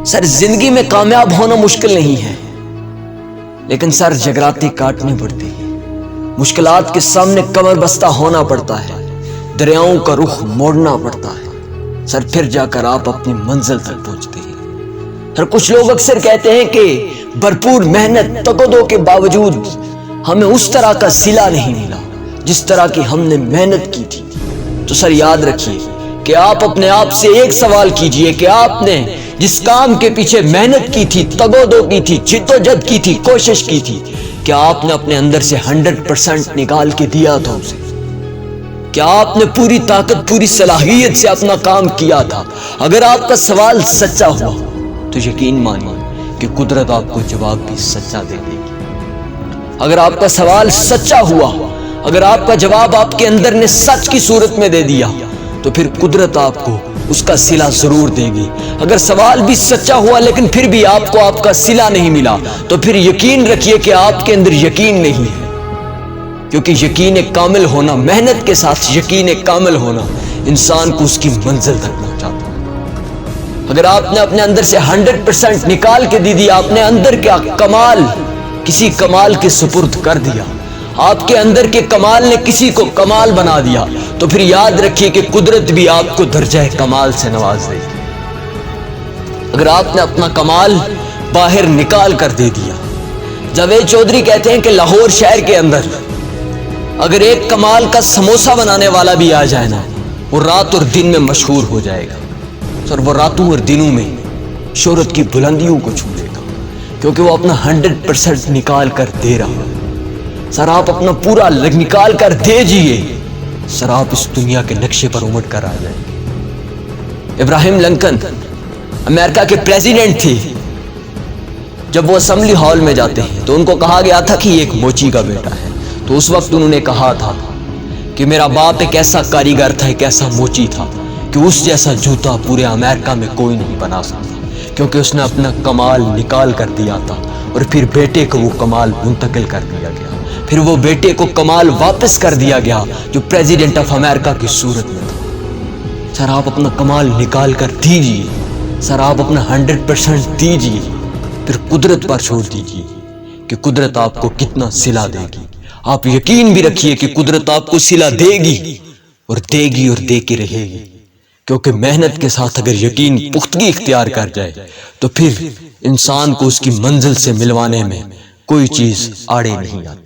سر زندگی میں کامیاب ہونا مشکل نہیں ہے، لیکن سر جگراتے کاٹنے پڑتے ہیں، مشکلات کے سامنے کمر بستہ ہونا پڑتا ہے، دریاؤں کا رخ موڑنا پڑتا ہے، سر پھر جا کر آپ اپنی منزل تک پہنچتے ہیں۔ سر کچھ لوگ اکثر کہتے ہیں کہ بھرپور محنت تقدو کے باوجود ہمیں اس طرح کا صلہ نہیں ملا جس طرح کی ہم نے محنت کی تھی۔ تو سر یاد رکھیے کہ آپ اپنے آپ سے ایک سوال کیجئے کہ آپ نے جس کام کے پیچھے محنت کی تھی، تگودو کی تھی، جدوجہد کی تھی، کوشش کی تھی، کیا آپ نے اپنے اندر سے 100% نکال کے دیا تھا اسے؟ کیا آپ نے پوری طاقت، پوری صلاحیت سے اپنا کام کیا تھا؟ اگر آپ کا سوال سچا ہوا تو یقین مانیے کہ قدرت آپ کو جواب بھی سچا دے دے گی۔ اگر آپ کا سوال سچا ہوا، اگر آپ کا جواب آپ کے اندر نے سچ کی صورت میں دے دیا تو پھر قدرت آپ کو اس کا صلہ ضرور دے گی۔ اگر سوال بھی سچا ہوا لیکن پھر بھی آپ کو آپ کا صلہ نہیں ملا تو پھر یقین رکھیے کہ آپ کے اندر یقین نہیں ہے، کیونکہ یقین کامل ہونا، محنت کے ساتھ یقین کامل ہونا انسان کو اس کی منزل تک پہنچاتا ہے۔ اگر آپ نے اپنے اندر سے 100% نکال کے دی آپ نے اندر کا کمال کسی کمال کے سپرد کر دیا، آپ کے اندر کے کمال نے کسی کو کمال بنا دیا، تو پھر یاد رکھیے کہ قدرت بھی آپ کو درجہ کمال سے نواز دے گی۔ اگر آپ نے اپنا کمال باہر نکال کر دے دیا، جاوید چودھری کہتے ہیں کہ لاہور شہر کے اندر اگر ایک کمال کا سموسہ بنانے والا بھی آ جائے نا، وہ رات اور دن میں مشہور ہو جائے گا۔ سر وہ راتوں اور دنوں میں شہرت کی بلندیوں کو چھو لے گا، کیونکہ وہ اپنا 100% نکال کر دے رہا ہے۔ سر آپ اپنا پورا نکال کر دے جیے، سر آپ اس دنیا کے نقشے پر امٹ کر آ جائیں گے۔ ابراہیم لنکن امریکہ کے پریزیڈنٹ تھے، جب وہ اسمبلی ہال میں جاتے ہیں تو ان کو کہا گیا تھا کہ یہ ایک موچی کا بیٹا ہے، تو اس وقت انہوں نے کہا تھا کہ میرا باپ ایک ایسا کاریگر تھا، ایک ایسا موچی تھا کہ اس جیسا جوتا پورے امریکہ میں کوئی نہیں بنا سکتا، کیونکہ اس نے اپنا کمال نکال کر دیا تھا اور پھر بیٹے کو وہ کمال منتقل کر دیا گیا، پھر وہ بیٹے کو کمال واپس کر دیا گیا جو پریزیڈنٹ آف امریکہ کی صورت میں تھا۔ سر آپ اپنا کمال نکال کر دیجیے، سر آپ اپنا 100% دیجیے، پھر قدرت پر چھوڑ دیجیے کہ قدرت آپ کو کتنا صلہ دے گی۔ آپ یقین بھی رکھیے کہ قدرت آپ کو صلہ دے گی اور دے گی اور دے کے رہے گی، کیونکہ محنت کے ساتھ اگر یقین پختگی اختیار کر جائے تو پھر انسان کو اس کی منزل سے ملوانے میں کوئی چیز آڑے نہیں آتی۔